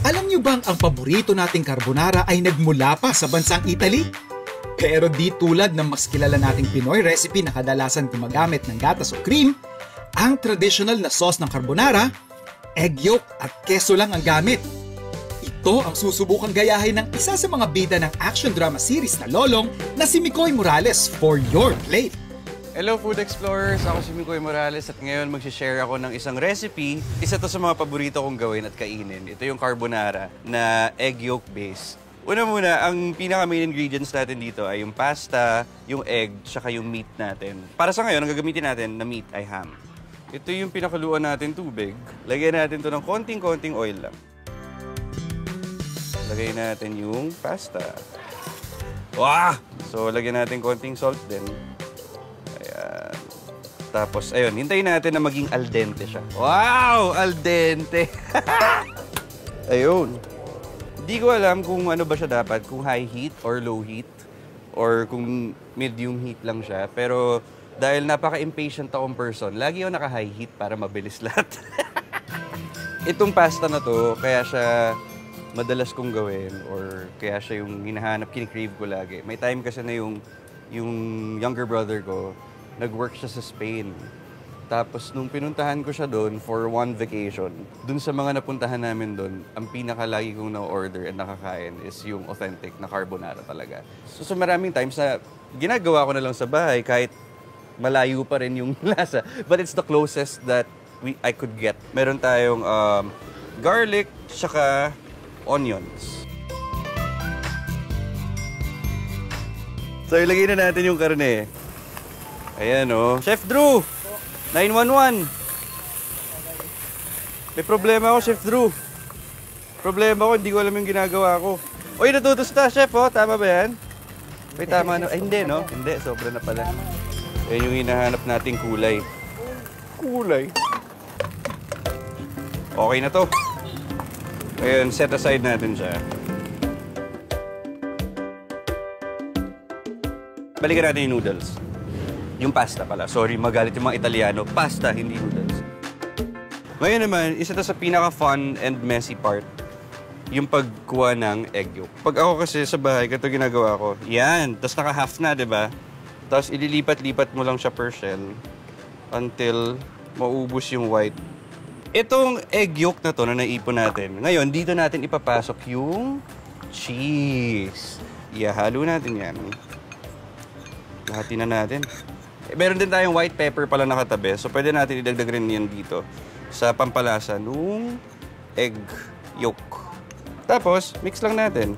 Alam niyo bang ang paborito nating carbonara ay nagmula pa sa bansang Italy? Pero di tulad ng mas kilala nating Pinoy recipe na kadalasan gumagamit ng gatas o cream, ang traditional na sauce ng carbonara, egg yolk at keso lang ang gamit. Ito ang susubukang gayahin ng isa sa mga bida ng action drama series na Lolong na si Mikoy Morales for your plate. Hello Food Explorers! Ako si Mikoy Morales at ngayon mag-share ako ng isang recipe. Isa to sa mga paborito kong gawin at kainin. Ito yung carbonara na egg yolk base. Una muna, ang pinaka-main ingredients natin dito ay yung pasta, yung egg, tsaka yung meat natin. Para sa ngayon, ang gagamitin natin na meat ay ham. Ito yung pinakaluan natin tubig. Lagyan natin to ng konting-konting oil lang. Lagay natin yung pasta. Wah! So, lagyan natin konting salt din. Ayan. Tapos, ayun, hintayin natin na maging al dente siya. Wow! Al dente! Ayun. Hindi ko alam kung ano ba siya dapat, kung high heat or low heat, or kung medium heat lang siya. Pero dahil napaka-impatient akong person, lagi ako naka-high heat para mabilis lahat. Itong pasta na to, kaya siya madalas kong gawin or kaya siya yung hinahanap, kinikrave ko lagi. May time kasi na yung younger brother ko, nag-work siya sa Spain. Tapos nung pinuntahan ko siya doon for one vacation, doon sa mga napuntahan namin doon, ang pinakalagi kong na-order and nakakain is yung authentic na carbonara talaga. So maraming times na ginagawa ko na lang sa bahay kahit malayo pa rin yung lasa. But it's the closest that I could get. Meron tayong garlic, saka onions. So, ilagay na natin yung karne. Ayan, oh. Chef Drew! 911! May problema ako, Chef Drew. Problema ko, hindi ko alam yung ginagawa ko. Uy, natutusta, Chef, oh. Tama ba yan? Uy, tama na. Ay, hindi, no? Hindi, sobra na pala. Ayan yung hinahanap nating kulay. Kulay? Okay na to. Ayun, set aside natin siya. Balikan natin yung noodles. Yung pasta pala. Sorry, magalit yung mga Italiano. Pasta, hindi noodles. Ngayon naman, isa to sa pinaka-fun and messy part. Yung pagkuha ng egg yolk. Pag ako kasi sa bahay, ito ginagawa ko. Yan, tapos naka-half na, diba? Tapos ililipat-lipat mo lang siya per shell until maubos yung white. Itong egg yolk na to na naipon natin, ngayon dito natin ipapasok yung cheese. Ihalo natin yan. Lahatin na natin. Meron din tayong white pepper pala nakatabi, so pwede natin idagdag rin yan dito sa pampalasa nung egg yolk. Tapos, mix lang natin.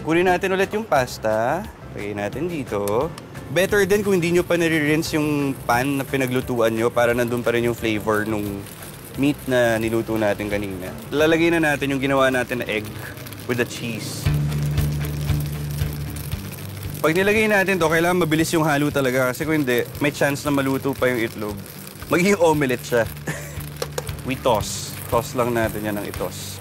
Kunin natin ulit yung pasta. Lagay natin dito. Better din kung hindi nyo pa nare-rinse yung pan na pinaglutuan nyo para nandun pa rin yung flavor nung meat na niluto natin kanina. Lalagay na natin yung ginawa natin na egg with the cheese. Pag nilagay natin to, kailangan mabilis yung halo talaga kasi kung hindi, may chance na maluto pa yung itlog. Magiging omelette siya. We toss. Toss lang natin yan ng itos.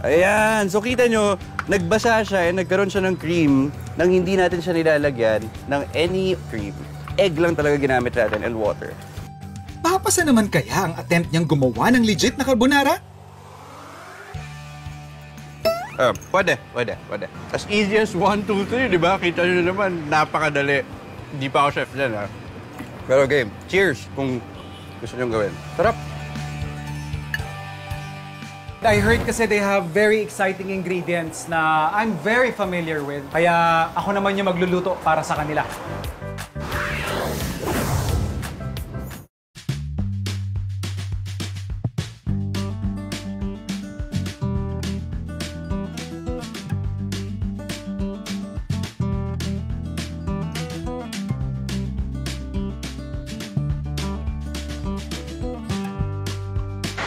Ayan! So kita nyo, nagbasa siya and nagkaroon siya ng cream nang hindi natin siya nilalagyan ng any cream. Egg lang talaga ginamit natin and water. Papasa naman kaya ang attempt niyang gumawa ng legit na carbonara? Pwede. As easy as 1, 2, 3, di ba? Kita nyo naman, napakadali. Hindi pa ako chef dyan, ha? Pero game, cheers kung gusto nyo gawin. Sarap! I heard kasi they have very exciting ingredients na I'm very familiar with. Kaya ako naman yung magluluto para sa kanila.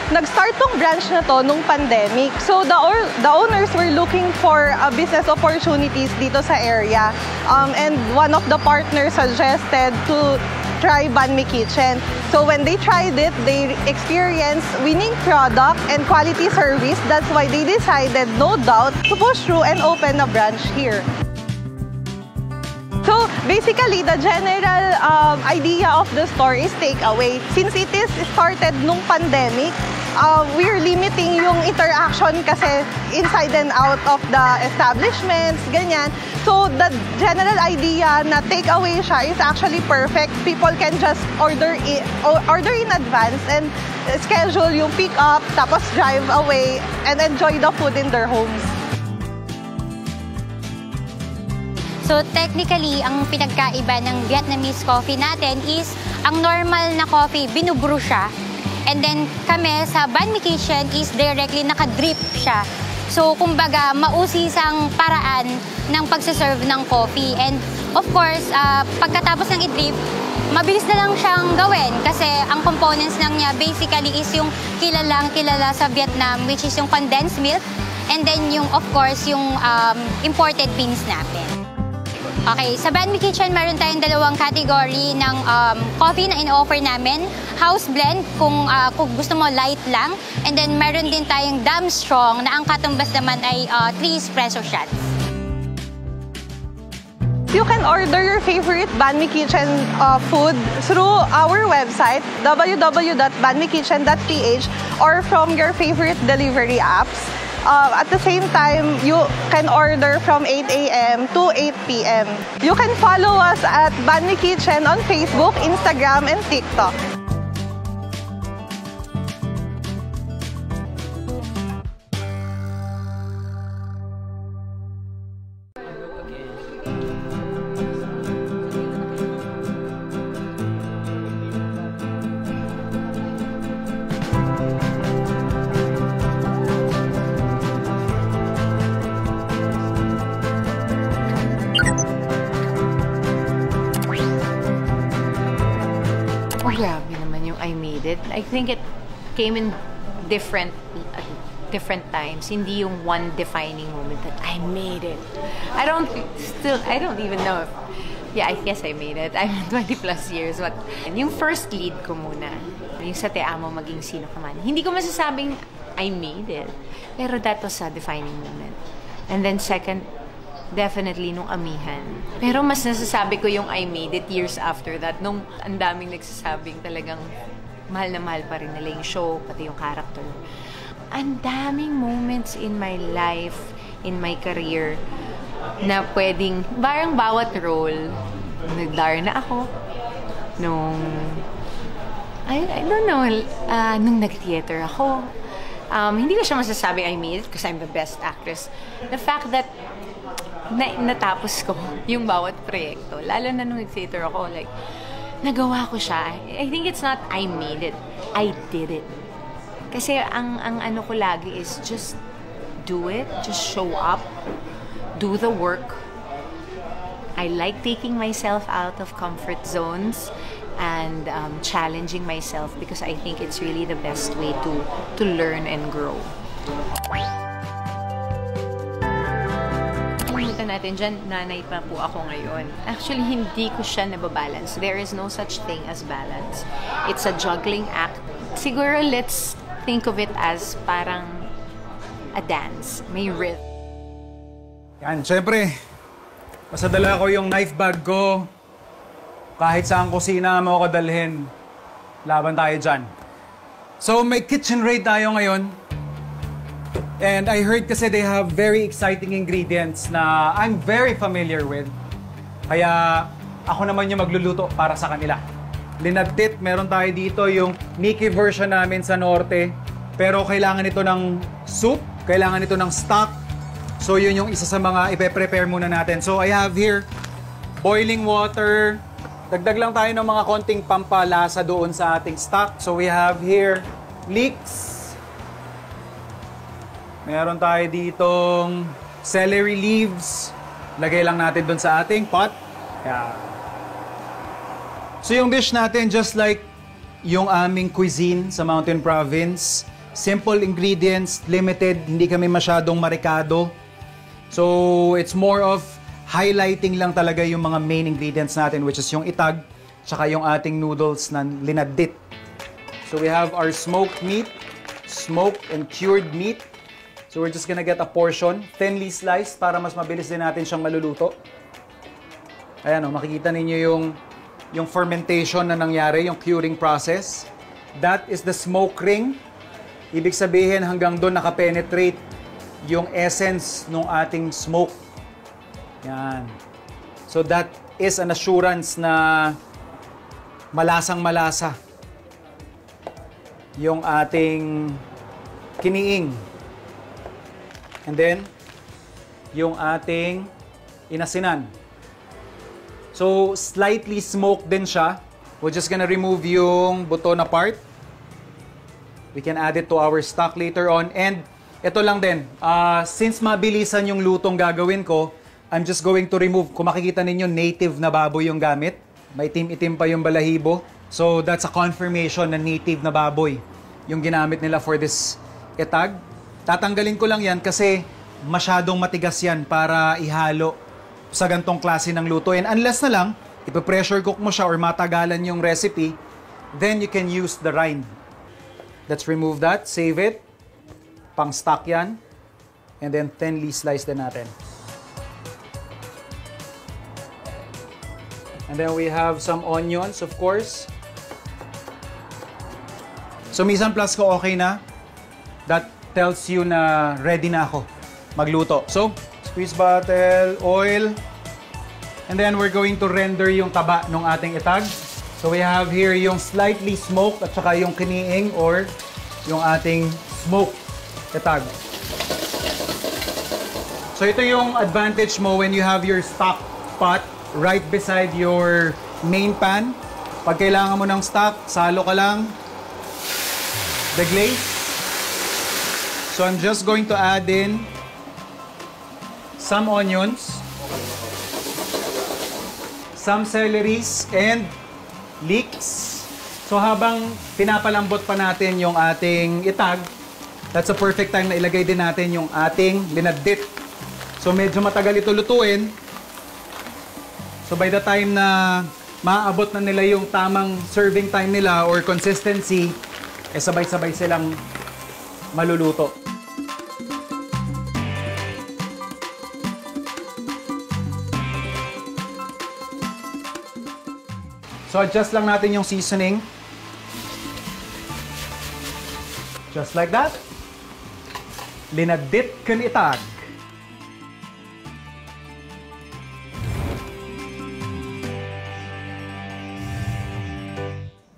Nag-start tong branch na to nung pandemic. So the owners were looking for business opportunities dito sa area. And one of the partners suggested to try Banh Mi Kitchen. So when they tried it, they experienced winning product and quality service. That's why they decided, no doubt, to push through and open a branch here. So basically, the general idea of the store is takeaway. Since it is started nung pandemic, we're limiting yung interaction kasi inside and out of the establishments, ganyan. So the general idea na takeaway siya is actually perfect. People can just order in advance and schedule yung pick up, tapos drive away and enjoy the food in their homes. So technically, ang pinagkaiba ng Vietnamese coffee natin is ang normal na coffee, binubrew siya. And then kami sa Banh Mi Kitchen is directly naka-drip siya. So kumbaga, mausisang paraan ng pagsaserve ng coffee. And of course, pagkatapos ng i-drip, mabilis na lang siyang gawin kasi ang components lang niya basically is yung kilala sa Vietnam, which is yung condensed milk. And then yung, of course, yung imported beans natin. Okay, sa Banh Mi Kitchen, meron tayong dalawang category ng coffee na in-offer namin. House blend, kung gusto mo light lang. And then meron din tayong damn strong na ang katumbas naman ay 3 espresso shots. You can order your favorite Banh Mi Kitchen food through our website, www.banmikitchen.ph, or from your favorite delivery apps. At the same time, you can order from 8 a.m. to 8 p.m. You can follow us at Banh Mi Kitchen on Facebook, Instagram, and TikTok. Grabe naman yung I made it. I think it came in different times. Hindi yung one defining moment that I made it. I don't even know if, yeah, I guess I made it. I'm 20 plus years. But yung first lead ko muna, yung sa Te Amo Maging Sino Ka Man, hindi ko masasabing I made it. Pero that was a defining moment. And then second, definitely nung Amihan. Pero mas nasasabi ko yung I made it years after that. Nung ang daming nagsasabing talagang mahal na mahal pa rin nila yung show, pati yung character. Ang daming moments in my life, in my career, na pwedeng, parang bawat role, nag-dar na ako. Nung, I don't know, nung nag-theater ako. Hindi ko siya masasabing I made it because I'm the best actress. The fact that natapos ko yung bawat proyekto. Lalo na nung nag-theater ako, like, nagawa ko siya. I think it's not I made it. I did it. Kasi ang ano ko lagi is just do it. Just show up. Do the work. I like taking myself out of comfort zones and challenging myself because I think it's really the best way to learn and grow. Natin dyan, nanay pa po ako ngayon. Actually, hindi ko siya nababalance. There is no such thing as balance. It's a juggling act. Siguro, let's think of it as parang a dance. May rhythm. Yan, syempre, pasadala ko yung knife bag ko. Kahit saan kusina mo ako dalhin, laban tayo dyan. So, may kitchen raid tayo ngayon. And I heard kasi they have very exciting ingredients na I'm very familiar with. Kaya ako naman yung magluluto para sa kanila. Linagtit, meron tayo dito yung Mickey version namin sa norte. Pero kailangan ito ng soup, kailangan ito ng stock. So yun yung isa sa mga ipe-prepare muna natin. So I have here boiling water. Dagdag lang tayo ng mga konting pampalasa doon sa ating stock. So we have here leeks. Meron tayo ditong celery leaves. Lagay lang natin doon sa ating pot. Yeah. So yung dish natin, just like yung aming cuisine sa Mountain Province, simple ingredients, limited, hindi kami masyadong marikado. So it's more of highlighting lang talaga yung mga main ingredients natin, which is yung itag, tsaka yung ating noodles na linadit. So we have our smoked meat, smoked and cured meat. So we're just gonna get a portion, thinly sliced, para mas mabilis din natin siyang maluluto. Ayan o, makikita ninyo yung fermentation na nangyari, yung curing process. That is the smoke ring. Ibig sabihin hanggang doon nakapenetrate yung essence ng ating smoke. Yan. So that is an assurance na malasang-malasa yung ating kiniing. And then, yung ating inasinan. So, slightly smoked din siya. We're just gonna remove yung buto na part. We can add it to our stock later on. And ito lang din, since mabilisan yung lutong gagawin ko, I'm just going to remove. Kung makikita ninyo, native na baboy yung gamit. May itim-itim pa yung balahibo. So, that's a confirmation na native na baboy yung ginamit nila for this etag. Tatanggalin ko lang yan kasi masyadong matigas yan para ihalo sa gantong klase ng luto. And unless na lang, ipa-pressure cook mo siya or matagalan yung recipe, then you can use the rind. Let's remove that, save it. Pang stock yan. And then thinly slice din natin. And then we have some onions, of course. So, mise en place ko okay na. That tells you na ready na ako magluto. So, squeeze bottle, oil. And then we're going to render yung taba ng ating itag. So, we have here yung slightly smoked at saka yung kiniing or yung ating smoked itag. So, ito yung advantage mo when you have your stock pot right beside your main pan. Pag kailangan mo ng stock, salo ka lang the glaze. So I'm just going to add in some onions, some celeries, and leeks. So habang pinapalambot pa natin yung ating itag, that's a perfect time na ilagay din natin yung ating linadit. So medyo matagal ito lutuin. So by the time na maaabot na nila yung tamang serving time nila or consistency, eh sabay-sabay silang maluluto. So adjust lang natin yung seasoning. Just like that. Linadit kan itag.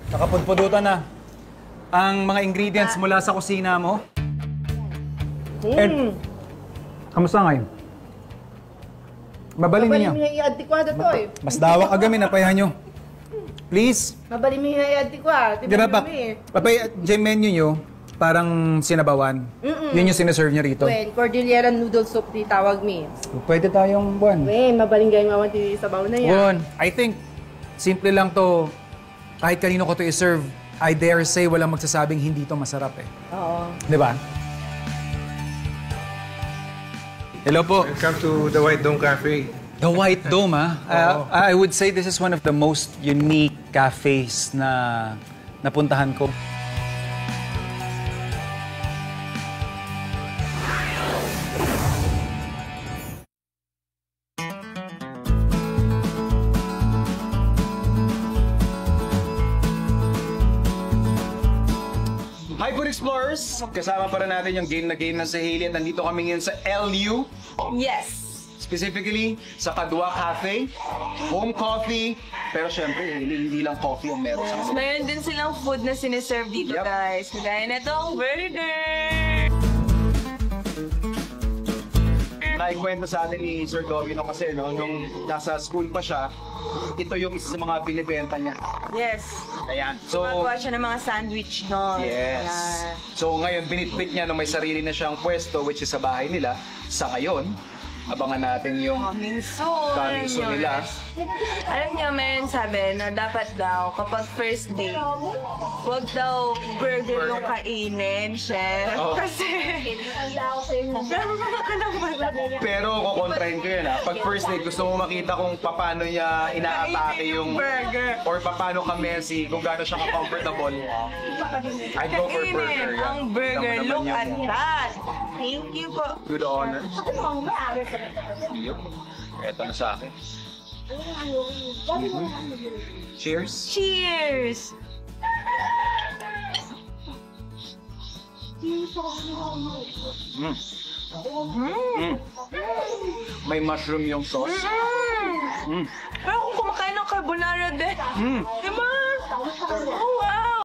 Nakapudpudutan na ang mga ingredients mula sa kusina mo. Ed, kamusta ngayon? Mabalin niyo. Mabalin mo yung i-antikwado to eh. Mas dawa agami na payahan nyo. Please. Mabalin mo yung i-antikwado. Di ba pa? Papay, dyan menu nyo, parang sinabawan. Yun yung sinaserve nyo rito. Wen, Cordillera noodle soup di tawag mi. Pwede tayong buwan. Wen, mabaling gayong mawan di sabaw na yan. Buwan. I think, simple lang to. Kahit kanino ko to i-serve, I dare say walang magsasabing hindi to masarap eh. Oo. Di ba? Hello po. Welcome to the White Dome Cafe. The White Dome, I would say this is one of the most unique cafes na napuntahan ko. Hi Food Explorers! Kasama pa rin natin yung game na sa Haley at nandito kami ngayon sa LU. Yes! Specifically, sa Kadwa Cafe, home coffee, pero syempre, hindi lang coffee ang meron sa kanila. Mayroon din silang food na siniserve dito, Yep. guys. Kagaya na itong burger! Naikwento sa atin ni Sir Govino kasi nung nasa school pa siya, ito yung isa sa mga binibenta niya. Yes. Ayan. So, Gumagawa siya ng mga sandwich doon. yes. Ayan. So ngayon, binitbit niya na may sarili na siyang pwesto, which is sa bahay nila. Sa ngayon, abangan natin yung Coming soon. coming soon nila. Alam niyo, mayroon sabi na dapat daw, kapag first date, huwag daw burger yung kainin, chef. Oh. Kasi, Pero kukontrahin ko yun ha. Pag first date, gusto mo makita kung paano niya inaatake yung burger. or paano ka-messy, kung gaano siya ka-comfortable. I'd go for burger. Kainin yan. ang burger. Alam mo Look naman at yan. that. Thank you po. Good honor. Yup. Eto na sa akin. Cheers! Cheers! May mushroom yung sauce. Pero kung kumakain ng carbonara din. Diba? Oh, wow!